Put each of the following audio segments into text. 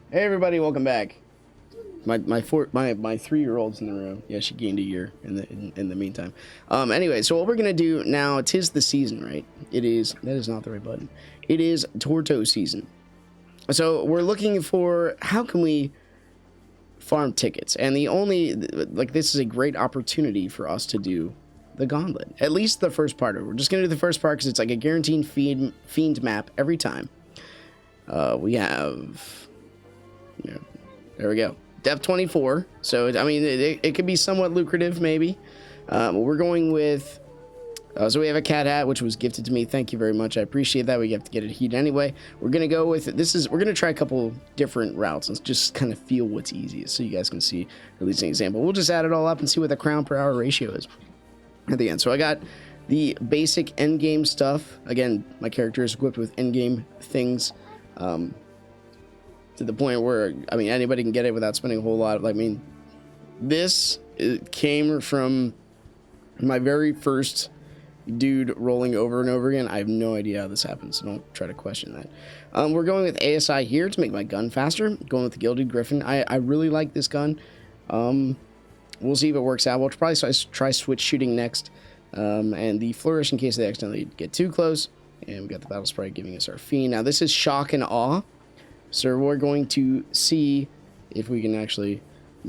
Hey everybody, welcome back. My 3-year-old's in the room. Yeah, she gained a year in the meantime. Anyway, so what we're gonna do now? 'Tis the season, right? That is not the right button. It is Torto season. So we're looking for how can we farm tickets, and this is a great opportunity for us to do the gauntlet. At least the first part of it. We're just gonna do the first part because it's like a guaranteed fiend map every time. We have, there we go. Depth 24, so I mean it could be somewhat lucrative maybe. We're going with so we have a cat hat which was gifted to me. Thank you very much, I appreciate that. We have to get it heated anyway. We're gonna go with we're gonna try a couple different routes and just kind of feel what's easiest so you guys can see at least an example. We'll just add it all up and see what the crown per hour ratio is at the end. So I got the basic end game stuff. Again, my character is equipped with end game things. To the point where, I mean, anybody can get it without spending a whole lot. This came from my very first dude rolling over and over again. I have no idea how this happens, so don't try to question that. We're going with ASI here to make my gun faster. Going with the Gilded Griffin. I really like this gun. We'll see if it works out. We'll probably try switch shooting next. And the Flourish in case they accidentally get too close. And we got the Battle Sprite giving us our Fiend. Now this is Shock and Awe. So we're going to see if we can actually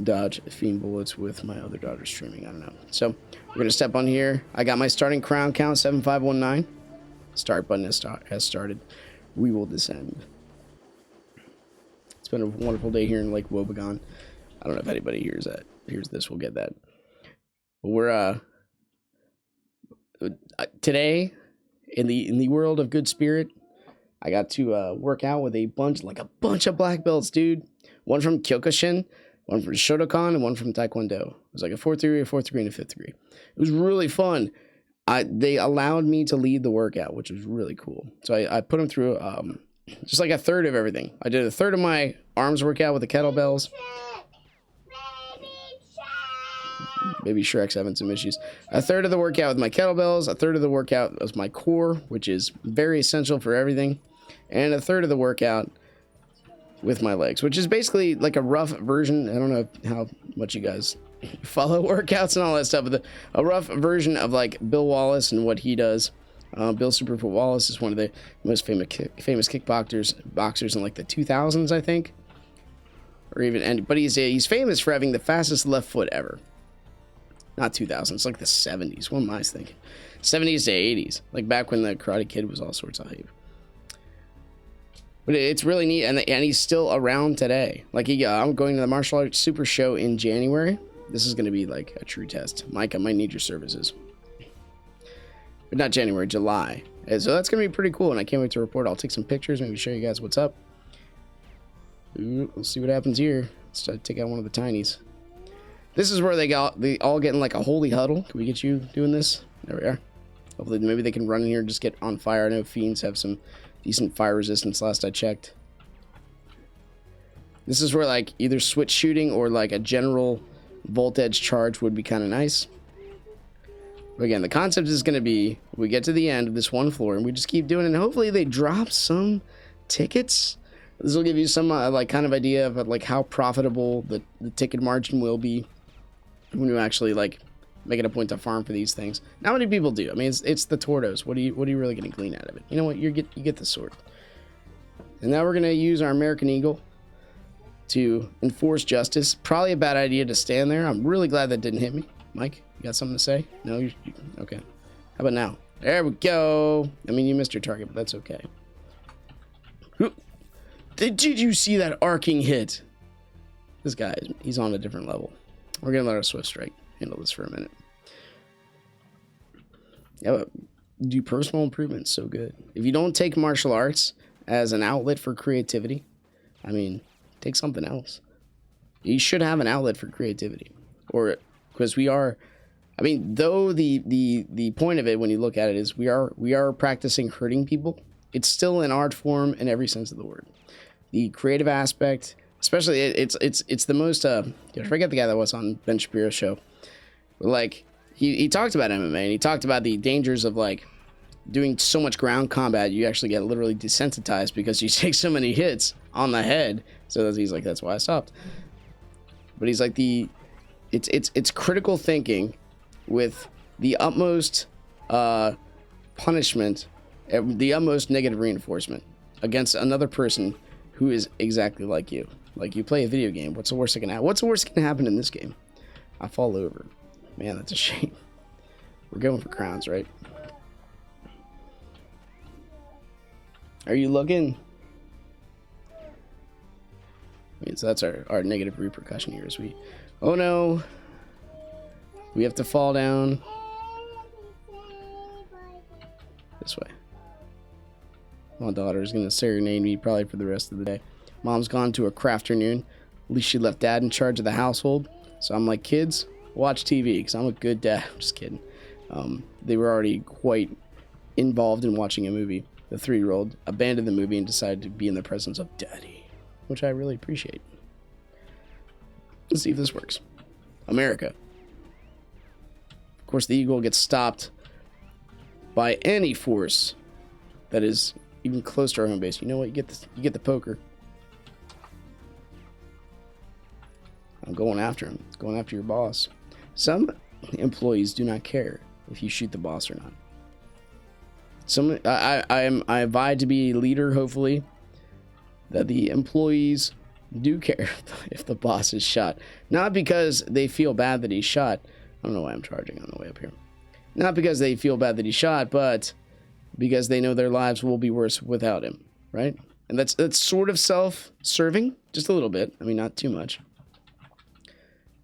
dodge Fiend bullets with my other daughter streaming. I don't know. So we're going to step on here. I got my starting crown count, 7519. Start button has started. We will descend. It's been a wonderful day here in Lake Wobegon. I don't know if anybody hears this. We'll get that. But we're today in the world of good spirit, I got to work out with a bunch of black belts, dude. One from Kyokushin, one from Shotokan, and one from Taekwondo. It was like a 4th degree, a 4th degree, and a 5th degree. It was really fun. They allowed me to lead the workout, which was really cool. So I put them through just like a third of everything. I did a third of my arms workout with the kettlebells. Baby Shrek's having some issues. A third of the workout with my kettlebells, a third of the workout was my core, which is very essential for everything, and a third of the workout with my legs, which is basically like a rough version. I don't know how much you guys follow workouts and all that stuff, but a rough version of like Bill Wallace and what he does. Bill Superfoot Wallace is one of the most famous kickboxers in like the 2000s, I think, or even. But he's famous for having the fastest left foot ever. Not 2000s, it's like the 70s. What am I thinking? 70s to 80s, like back when the Karate Kid was all sorts of hype. But it's really neat, and he's still around today. Like I'm going to the martial arts super show in January. This is going to be like a true test. Mike, I might need your services. But not January, July. And so that's going to be pretty cool, and I can't wait to report. I'll take some pictures, maybe show you guys what's up. Ooh, let's see what happens here. Let's try to take out one of the tinies. This is where they all get in like a holy huddle. Can we get you doing this? There we are. Hopefully maybe they can run in here and just get on fire. I know Fiends have some decent fire resistance last I checked. This is where like either switch shooting or like a general volt edge charge would be kind of nice. But again, the concept is going to be we get to the end of this one floor and we just keep doing it. And hopefully they drop some tickets. This will give you some like kind of idea of like how profitable the ticket margin will be when you actually like make it a point to farm for these things. Not many people do. I mean, it's the Tortos. What are you really going to glean out of it? You know what? You get the sword. And now we're going to use our American Eagle to enforce justice. Probably a bad idea to stand there. I'm really glad that didn't hit me. Mike, you got something to say? No, you okay. How about now? There we go. I mean, you missed your target, but that's okay. Did you see that arcing hit? This guy, he's on a different level. We're going to let our Swift Strike handle this for a minute. Yeah, do personal improvement so good. If you don't take martial arts as an outlet for creativity, I mean, take something else. You should have an outlet for creativity. Or, because we are, I mean, though the point of it when you look at it is we are practicing hurting people, it's still an art form in every sense of the word. The creative aspect, especially it's the most I forget the guy that was on Ben Shapiro's show, but like he talked about MMA and he talked about the dangers of like doing so much ground combat, you actually get literally desensitized because you take so many hits on the head. So he's like, that's why I stopped. But he's like it's critical thinking with the utmost punishment, the utmost negative reinforcement against another person who is exactly like you. Like, you play a video game, what's the worst that can happen? What's the worst that can happen in this game? I fall over. Man, that's a shame. We're going for crowns, right? Are you looking? So that's our negative repercussion here. Is oh no, we have to fall down this way. My daughter is gonna serenade me probably for the rest of the day. Mom's gone to a craft afternoon. At least she left Dad in charge of the household. So I'm like, kids, watch TV, because I'm a good dad. I'm just kidding. They were already quite involved in watching a movie. The 3-year-old abandoned the movie and decided to be in the presence of Daddy, which I really appreciate. Let's see if this works. America. Of course, the eagle gets stopped by any force that is even close to our home base. You know what? You get the poker. I'm going after him. Going after your boss. Some employees do not care if you shoot the boss or not. I vie to be a leader, hopefully, that the employees do care if the boss is shot. Not because they feel bad that he's shot. I don't know why I'm charging on the way up here. Not because they feel bad that he's shot, but because they know their lives will be worse without him, right? And that's sort of self-serving, just a little bit. I mean, not too much.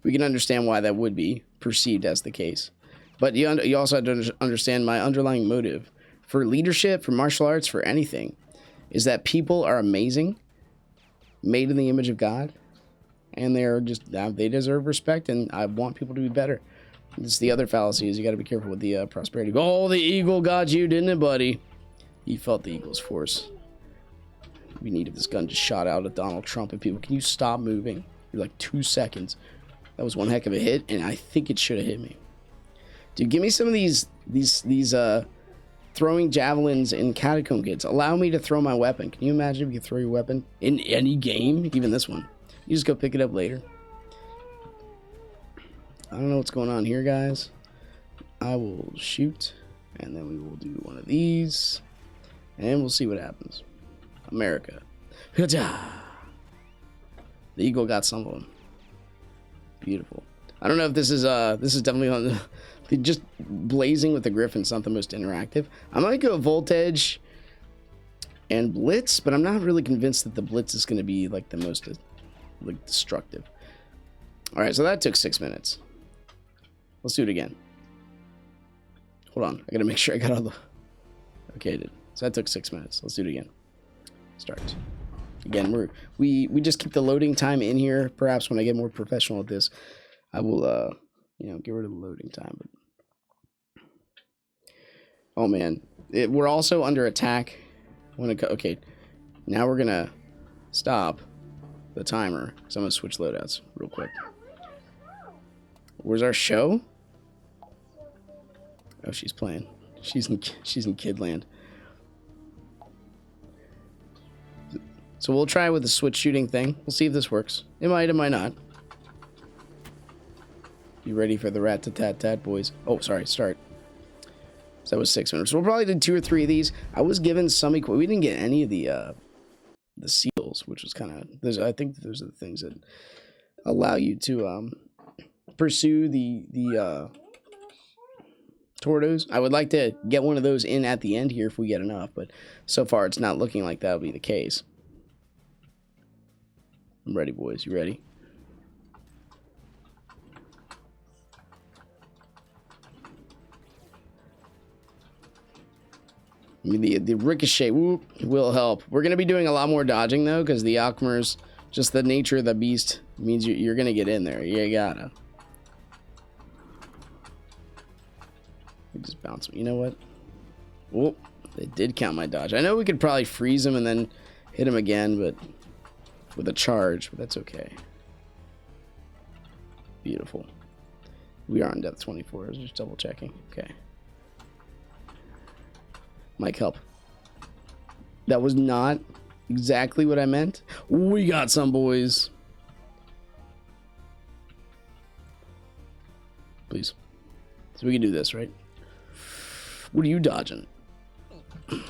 We can understand why that would be perceived as the case. But you also have to understand my underlying motive. For leadership, for martial arts, for anything, is that people are amazing, made in the image of God, and they deserve respect, and I want people to be better. This is the other fallacy, is you got to be careful with the prosperity. Oh, the eagle got you, didn't it, buddy? You felt the eagle's force. We need if this gun just shot out at Donald Trump and people. Can you stop moving? You're like 2 seconds. That was one heck of a hit, and I think it should have hit me. Dude, give me some of these throwing javelins in Catacomb Kids. Allow me to throw my weapon. Can you imagine if you could throw your weapon in any game? Even this one. You just go pick it up later. I don't know what's going on here, guys. I will shoot, and then we will do one of these, and we'll see what happens. America. The eagle got some of them. Beautiful. I don't know if this is definitely on the just blazing with the Gryphon's not the most interactive. I might go Voltage and Blitz, but I'm not really convinced that the Blitz is going to be like the most like destructive. All right, so that took 6 minutes. Let's do it again. Hold on, I got to make sure I got all the. Okay, dude. So that took 6 minutes. Let's do it again. Start. Again, we just keep the loading time in here. Perhaps when I get more professional at this, I will get rid of the loading time. But oh man, we're also under attack. Okay, now we're gonna stop the timer. So I'm gonna switch loadouts real quick. Where's our show? Oh, she's playing. She's in Kidland. So we'll try with the switch shooting thing. We'll see if this works. It might not. You ready for the rat-tat-tat, boys? Oh, sorry, start. So that was 6 minutes. So we'll probably do 2 or 3 of these. I was given some we didn't get any of the seals, which was kind of. I think those are the things that allow you to pursue the Tordos. I would like to get one of those in at the end here if we get enough, but so far it's not looking like that will be the case. I'm ready, boys. You ready? I mean, the ricochet will help. We're going to be doing a lot more dodging, though, because the Alchemers, just the nature of the beast, means you're going to get in there. You gotta. Just bounce. You know what? Oh, they did count my dodge. I know we could probably freeze him and then hit him again, but with a charge, but that's okay. Beautiful. We are on depth 24. I was just double checking. Okay. Mike, help. That was not exactly what I meant. We got some, boys. Please. So we can do this, right? What are you dodging? And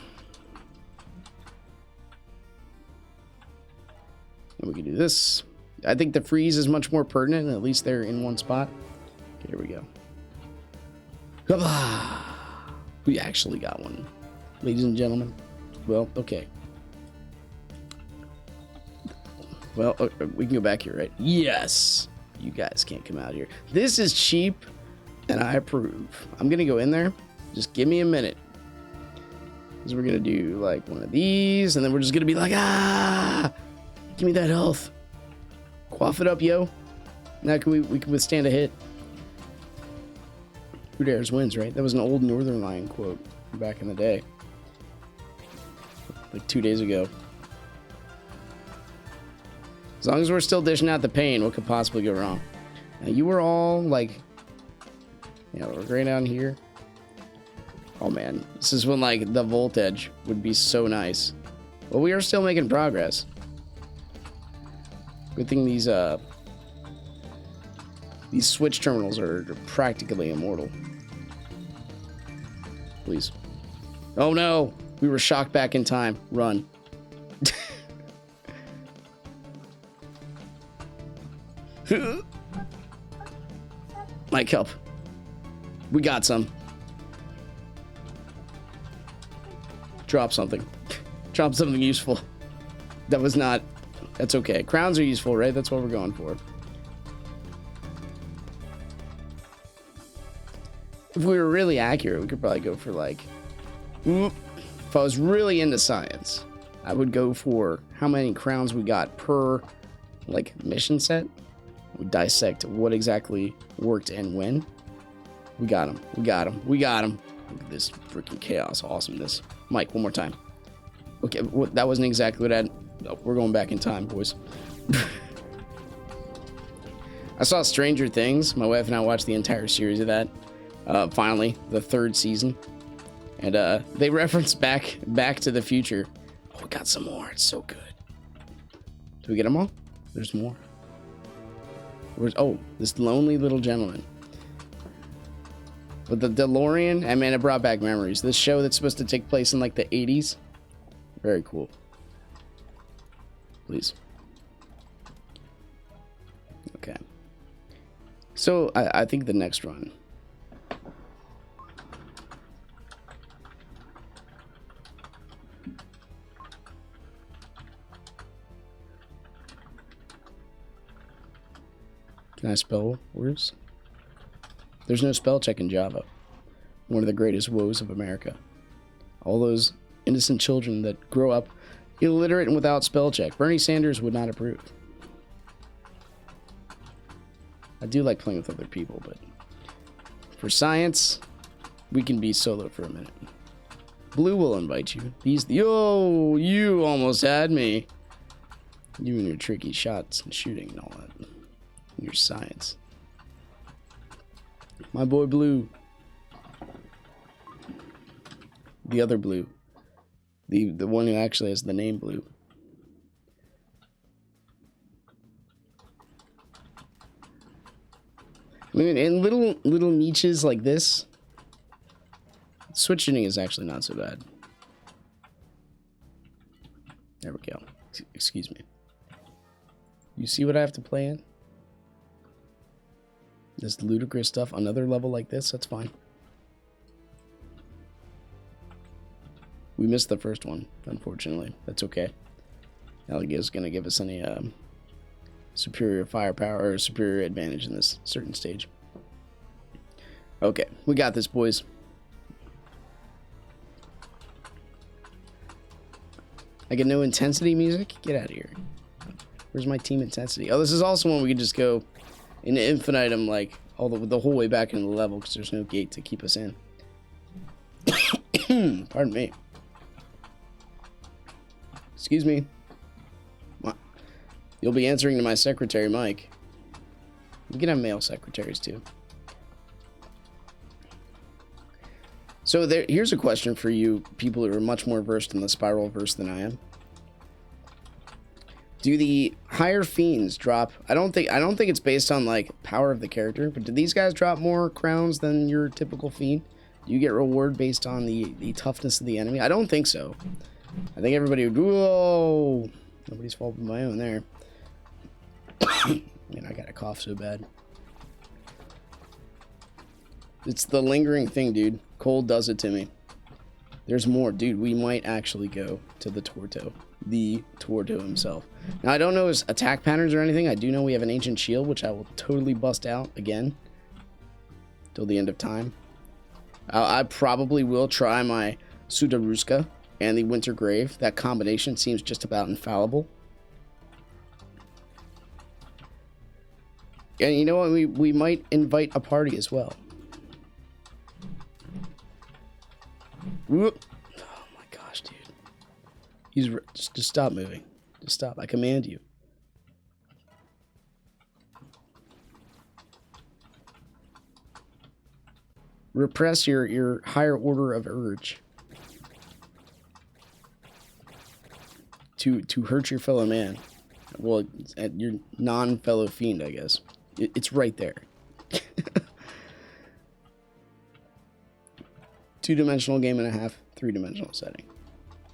we can do this. I think the freeze is much more pertinent. At least they're in one spot. Okay, here we go. We actually got one. Ladies and gentlemen. Well, okay. Well, we can go back here, right? Yes! You guys can't come out here. This is cheap, and I approve. I'm going to go in there. Just give me a minute. Because we're going to do, like, one of these, and then we're just going to be like, ah! Give me that health. Quaff it up, yo. Now we can withstand a hit. Who dares wins, right? That was an old Northern Lion quote back in the day. Like 2 days ago. As long as we're still dishing out the pain, what could possibly go wrong? Now, you were all like, yeah, we're right down here. Oh man, this is when like the voltage would be so nice. Well, we are still making progress. Good thing these switch terminals are practically immortal. Please. Oh no, we were shocked back in time. Run. Mike, help. We got some. Drop something. Drop something useful. That was not... That's okay. Crowns are useful, right? That's what we're going for. If we were really accurate, we could probably go for like... If I was really into science, I would go for how many crowns we got per like mission set. We dissect what exactly worked and when. We got him. We got him. We got him. Look at this freaking chaos awesomeness. Mike, one more time. Okay, that wasn't exactly what I had. Oh, we're going back in time, boys. I saw Stranger Things. My wife and I watched the entire series of that. Finally, the 3rd season. And they referenced back to the future. Oh, we got some more. It's so good. Did we get them all? There's more. Oh, this lonely little gentleman. But the DeLorean, I mean, it brought back memories. This show that's supposed to take place in like the 80s. Very cool. Please. Okay. So I think the next run. Can I spell words? There's no spell check in Java. One of the greatest woes of America. All those innocent children that grow up illiterate and without spell check. Bernie Sanders would not approve. I do like playing with other people, but for science, we can be solo for a minute. Blue will invite you. Yo, you almost had me. You and your tricky shots and shooting and all that. Your science. My boy Blue. The other Blue. The one who actually has the name Blue. I mean, in little niches like this, switch shooting is actually not so bad. There we go. Excuse me. You see what I have to play in? This ludicrous stuff, another level like this, that's fine. We missed the first one, unfortunately. That's okay. Alligator's gonna give us any superior firepower or superior advantage in this certain stage. Okay, we got this, boys. I get no intensity music? Get out of here. Where's my team intensity? Oh, this is also one we could just go in infinitum, like, all the whole way back into the level, because there's no gate to keep us in. Pardon me. Excuse me. You'll be answering to my secretary, Mike. We can have male secretaries, too. So here's a question for you people who are much more versed in the spiral verse than I am. Do the higher fiends drop? I don't think it's based on like power of the character, but do these guys drop more crowns than your typical fiend? Do you get reward based on the toughness of the enemy? I don't think so. I think everybody would. Whoa! Nobody's fault but my own there. Man, I got a cough so bad. It's the lingering thing, dude. Cold does it to me. There's more, dude. We might actually go to the Torto. The Torto himself. Now, I don't know his attack patterns or anything. I do know we have an ancient shield, which I will totally bust out again. Till the end of time. I probably will try my Sudaruska and the Winter Grave. That combination seems just about infallible. And you know what? We might invite a party as well. Whoop. Oh my gosh, dude. Just stop moving. Just stop. I command you. Repress your higher order of urge. To hurt your fellow man. Well, at your non-fellow fiend, I guess. It's right there. Two-dimensional game and a half, three-dimensional setting.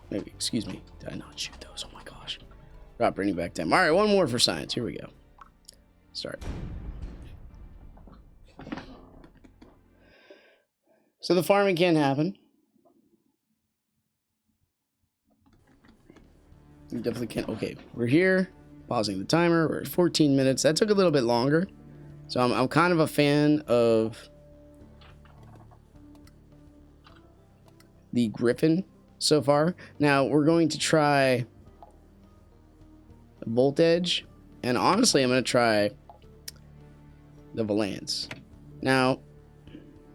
Maybe, excuse me. Did I not shoot those? Oh my gosh. Drop bringing back time. All right, one more for science. Here we go. Start. So the farming can't happen. We definitely can't. Okay, we're here. Pausing the timer. We're at 14 minutes. That took a little bit longer. So I'm kind of a fan of the Griffin so far. Now we're going to try Volt Edge, and honestly, I'm going to try the Valance. Now,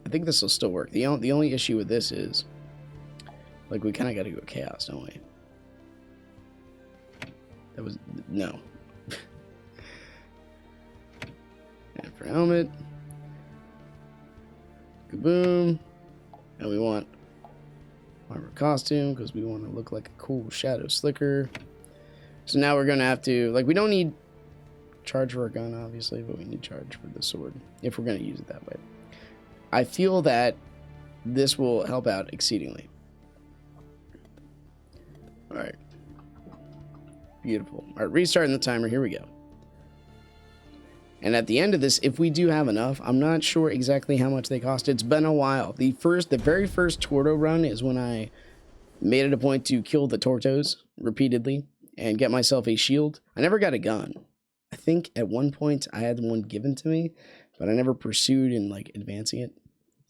I think this will still work. The only issue with this is, like, we kind of got to go Chaos, don't we? That was no. And for helmet, kaboom, and we want armor costume because we want to look like a cool shadow slicker. So now we're gonna have to, like, we don't need charge for our gun obviously, but we need charge for the sword if we're gonna use it that way. I feel that this will help out exceedingly. All right, beautiful. All right, restarting the timer. Here we go. And at the end of this, if we do have enough, I'm not sure exactly how much they cost. It's been a while. The very first Torto run is when I made it a point to kill the Tortos repeatedly and get myself a shield. I never got a gun. I think at one point I had one given to me, but I never pursued in like advancing it.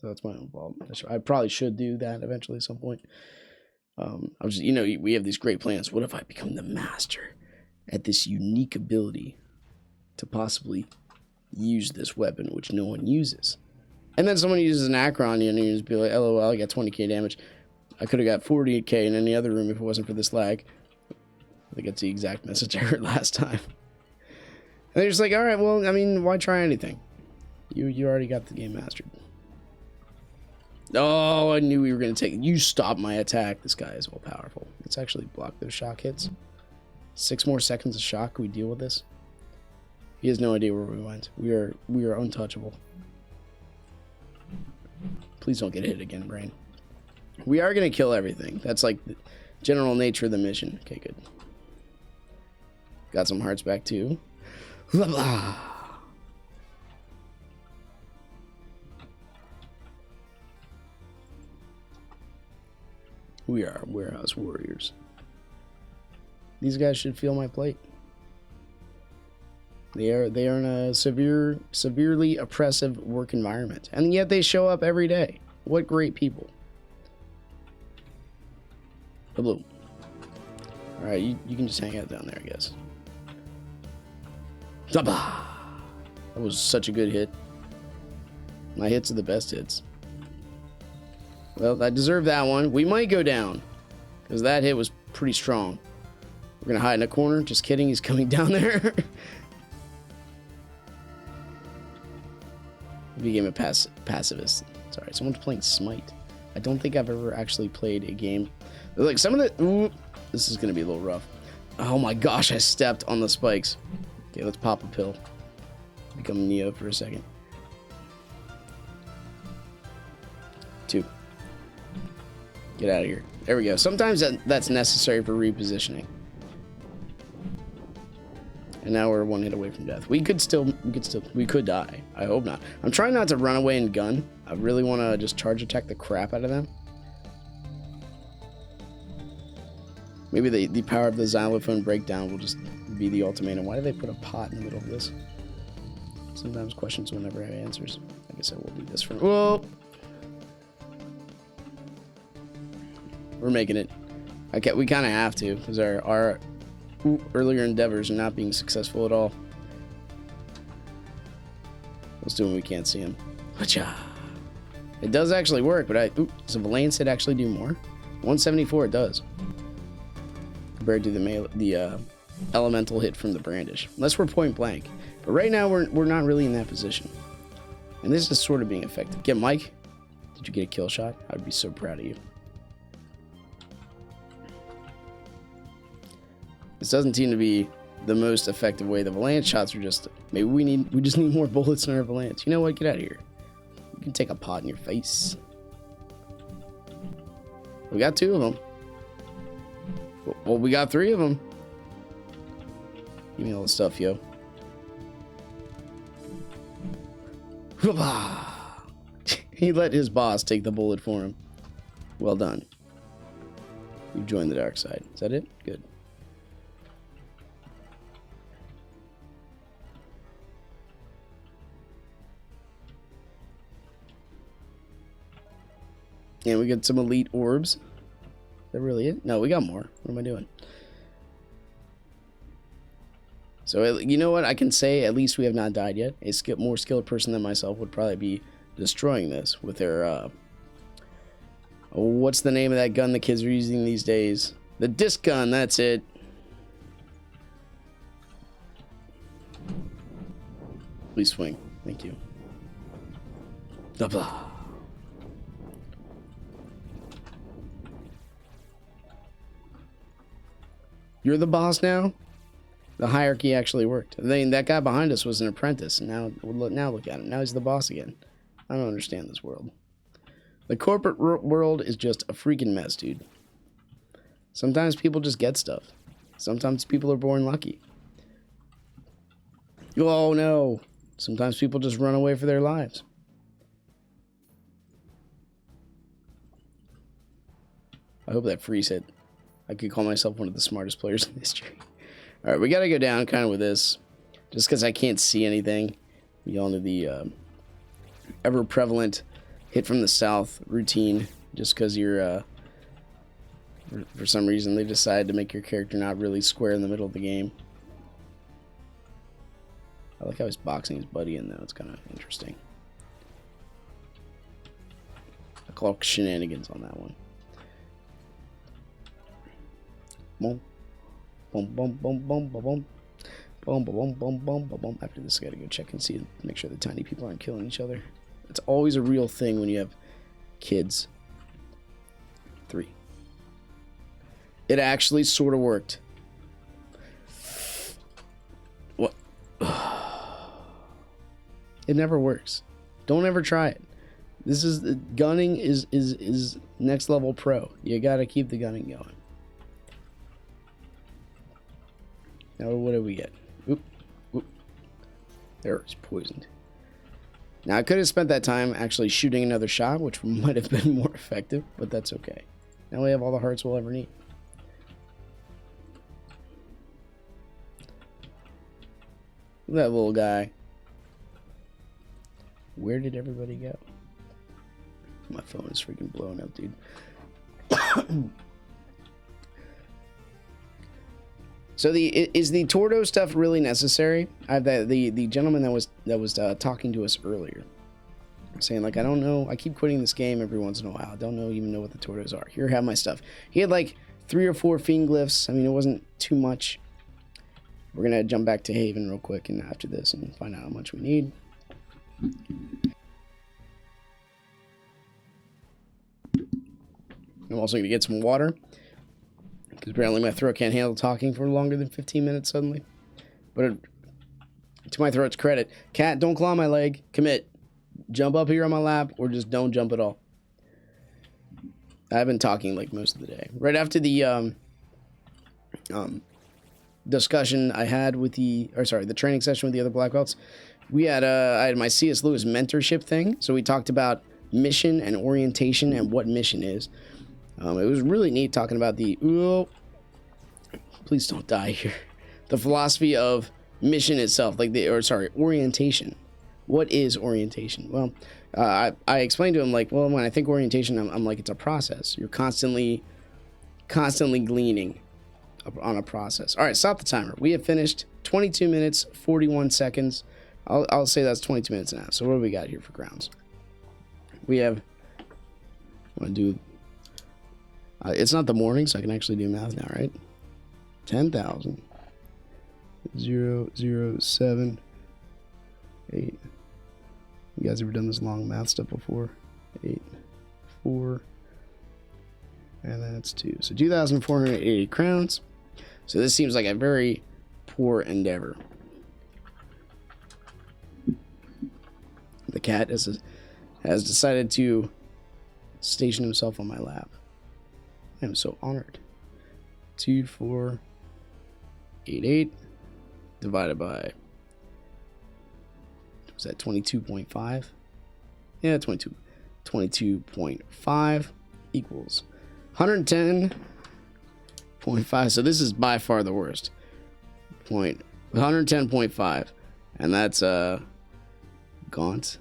So that's my own fault. I probably should do that eventually at some point. I was, you know, we have these great plans. What if I become the master at this unique ability to possibly use this weapon, which no one uses? And then someone uses an Acron and you just be like, LOL, I got 20k damage. I could have got 40k in any other room if it wasn't for this lag. I think that's the exact message I heard last time. And they're just like, all right, well, I mean, why try anything? You already got the game mastered. Oh, I knew we were going to take... You stopped my attack. This guy is all powerful. Let's actually block those shock hits. 6 more seconds of shock. Can we deal with this? He has no idea where we went. We are untouchable. Please don't get hit again, brain. We are going to kill everything. That's like the general nature of the mission. Okay, good. Got some hearts back too. Blah, blah. We are warehouse warriors. These guys should feel my plate. They are in a severely oppressive work environment, and yet they show up every day. What great people. Hello. All right, you can just hang out down there, I guess. That was such a good hit. My hits are the best hits. Well, I deserve that one. We might go down, because that hit was pretty strong. We're going to hide in a corner. Just kidding, he's coming down there. Became a pacifist. Sorry, someone's playing Smite. I don't think I've ever actually played a game. Like some of the... Ooh, this is going to be a little rough. Oh my gosh, I stepped on the spikes. Okay, let's pop a pill. Become Neo for a second. 2. Get out of here. There we go. Sometimes that's necessary for repositioning. And now we're 1 hit away from death. We could die. I hope not. I'm trying not to run away and gun. I really want to just charge attack the crap out of them. Maybe the power of the xylophone breakdown will just be the ultimatum. Why do they put a pot in the middle of this? Sometimes questions will never have answers. I guess I will do this for... Whoa! We're making it. Okay, we kind of have to, because our earlier endeavors are not being successful at all. Let's do when we can't see him. It does actually work, but does a Valance hit actually do more? 174 it does. Compared to the elemental hit from the brandish. Unless we're point blank. But right now we're not really in that position. And this is sort of being effective. Get Mike. Did you get a kill shot? I'd be so proud of you. This doesn't seem to be the most effective way. The Valance shots are just... Maybe we just need more bullets in our Valance. You know what? Get out of here. You can take a pot in your face. We got 2 of them. Well, we got 3 of them. Give me all the stuff, yo. He let his boss take the bullet for him. Well done. You've joined the dark side. Is that it? Good. And we got some elite orbs. Is that really it? No, we got more. What am I doing? So, you know what? I can say at least we have not died yet. A more skilled person than myself would probably be destroying this with their... what's the name of that gun the kids are using these days? The disc gun, that's it. Please swing. Thank you. Blah, blah. You're the boss now? The hierarchy actually worked. I mean, that guy behind us was an apprentice, and now look at him. Now he's the boss again. I don't understand this world. The corporate world is just a freaking mess, dude. Sometimes people just get stuff. Sometimes people are born lucky. Oh no. Sometimes people just run away for their lives. I hope that freeze hit. I could call myself one of the smartest players in history. Alright, we gotta go down kind of with this. Just because I can't see anything. We all know the ever-prevalent hit from the south routine. Just because you're, for some reason, they decided to make your character not really square in the middle of the game. I like how he's boxing his buddy in, though. It's kind of interesting. I call shenanigans on that one. Boom. Boom, boom, boom, boom, boom, boom. Boom, boom, boom, boom, boom, boom. After this, I gotta go check and see, make sure the tiny people aren't killing each other. It's always a real thing when you have kids. 3. It actually sort of worked. What? It never works. Don't ever try it. This is gunning is next level pro. You gotta keep the gunning going. Now what do we get? Oop, oop. There, it's poisoned. Now I could have spent that time actually shooting another shot, which might have been more effective, but that's okay. Now we have all the hearts we'll ever need. Look at that little guy. Where did everybody go? My phone is freaking blowing up, dude. So is the Tordo stuff really necessary? The gentleman that was talking to us earlier, saying like, I don't know, I keep quitting this game every once in a while. I don't even know what the Tordos are. Here, have my stuff. He had like 3 or 4 Fiend Glyphs. I mean, it wasn't too much. We're gonna jump back to Haven real quick and after this and find out how much we need. I'm also going to get some water, because apparently my throat can't handle talking for longer than 15 minutes suddenly. But to my throat's credit, cat, don't claw my leg. Commit. Jump up here on my lap, or just don't jump at all. I've been talking like most of the day. Right after the discussion I had with the training session with the other black belts, I had my C.S. Lewis mentorship thing. So we talked about mission and orientation and what mission is. It was really neat talking about please don't die here. The philosophy of mission itself, orientation. What is orientation? Well, I explained to him, like, well, when I think orientation, I'm like, it's a process. You're constantly gleaning on a process. All right, stop the timer. We have finished 22 minutes, 41 seconds. I'll say that's 22 minutes now. So what do we got here for grounds? We have, it's not the morning, so I can actually do math now, right? 10,000. 0, 0, 7, 8. You guys ever done this long math stuff before? 8, 4, and that's 2. So 2,480 crowns. So this seems like a very poor endeavor. The cat has decided to station himself on my lap. I am so honored. 2,488 divided by, was that 22.5? Yeah, 22.5 equals 110.5. So this is by far the worst. 110.5. And that's Gaunt.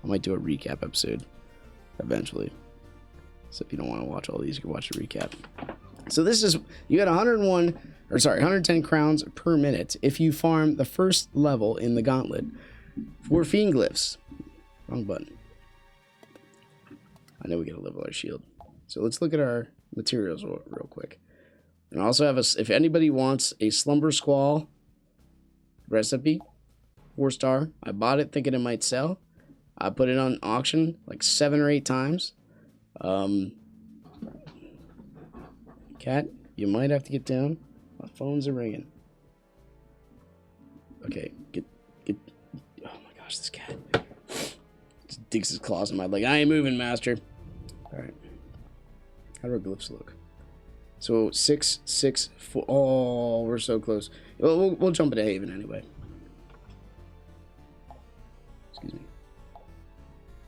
I might do a recap episode eventually. So if you don't want to watch all these, you can watch the recap. So this is, you got 110 crowns per minute if you farm the first level in the gauntlet for Fiend Glyphs. Wrong button. I know we gotta level our shield. So let's look at our materials real quick. And I also have if anybody wants a Slumber Squall recipe, 4-star. I bought it thinking it might sell. I put it on auction like 7 or 8 times. Cat, you might have to get down. My phones are ringing. Okay, get. Oh my gosh, this cat just digs his claws in my leg. I ain't moving, master. All right. How do our glyphs look? So 6, 6, 4. Oh, we're so close. We'll jump into Haven anyway. Excuse me.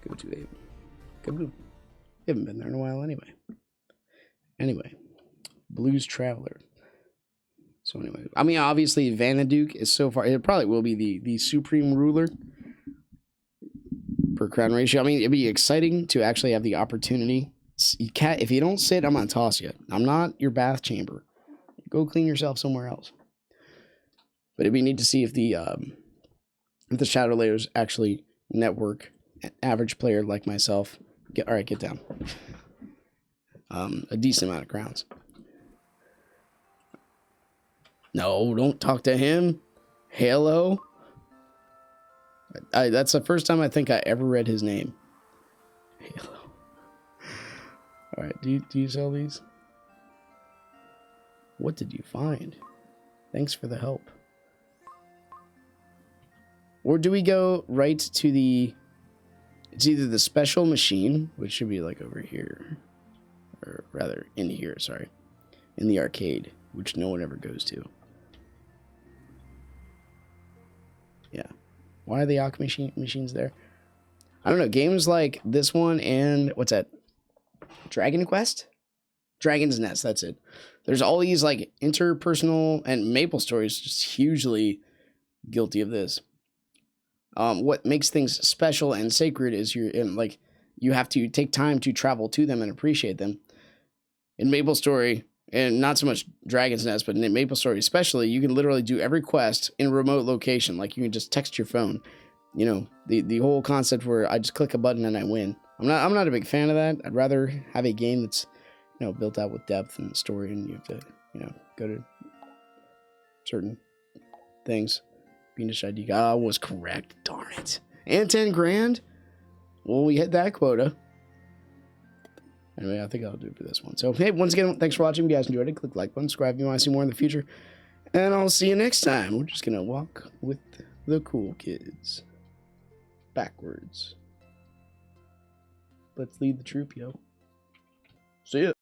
Go to Haven. Go. We haven't been there in a while anyway. Anyway, Blues Traveler. So anyway, I mean, obviously Vanaduke is so far. It probably will be the supreme ruler per crown ratio. I mean, it'd be exciting to actually have the opportunity. If you don't sit, I'm gonna toss you. I'm not your bath chamber. Go clean yourself somewhere else. But it'd be neat to see if the Shadow Layers actually network an average player like myself. All right, get down. A decent amount of crowns. No, don't talk to him. Halo. That's the first time I think I ever read his name. Halo. All right, do you sell these? What did you find? Thanks for the help. Or do we go right to the... It's either the special machine, which should be like over here. Or rather, in here, sorry. In the arcade, which no one ever goes to. Yeah. Why are the alchemy machines there? I don't know. Games like this one and... What's that? Dragon Quest? Dragon's Nest, that's it. There's all these like interpersonal, and Maple Story is just hugely guilty of this. What makes things special and sacred is you have to take time to travel to them and appreciate them. In Maple Story, and not so much Dragon's Nest, but in Maple Story especially, you can literally do every quest in a remote location. Like you can just text your phone. You know, the whole concept where I just click a button and I win. I'm not a big fan of that. I'd rather have a game that's, you know, built out with depth and story, and you have to, you know, go to certain things. Venus ID. Was correct. Darn it. And 10 grand. Well, we hit that quota. Anyway, I think I'll do it for this one. So, hey, once again, thanks for watching. If you guys enjoyed it, click like button, subscribe if you want to see more in the future. And I'll see you next time. We're just going to walk with the cool kids. Backwards. Let's lead the troop, yo. See ya.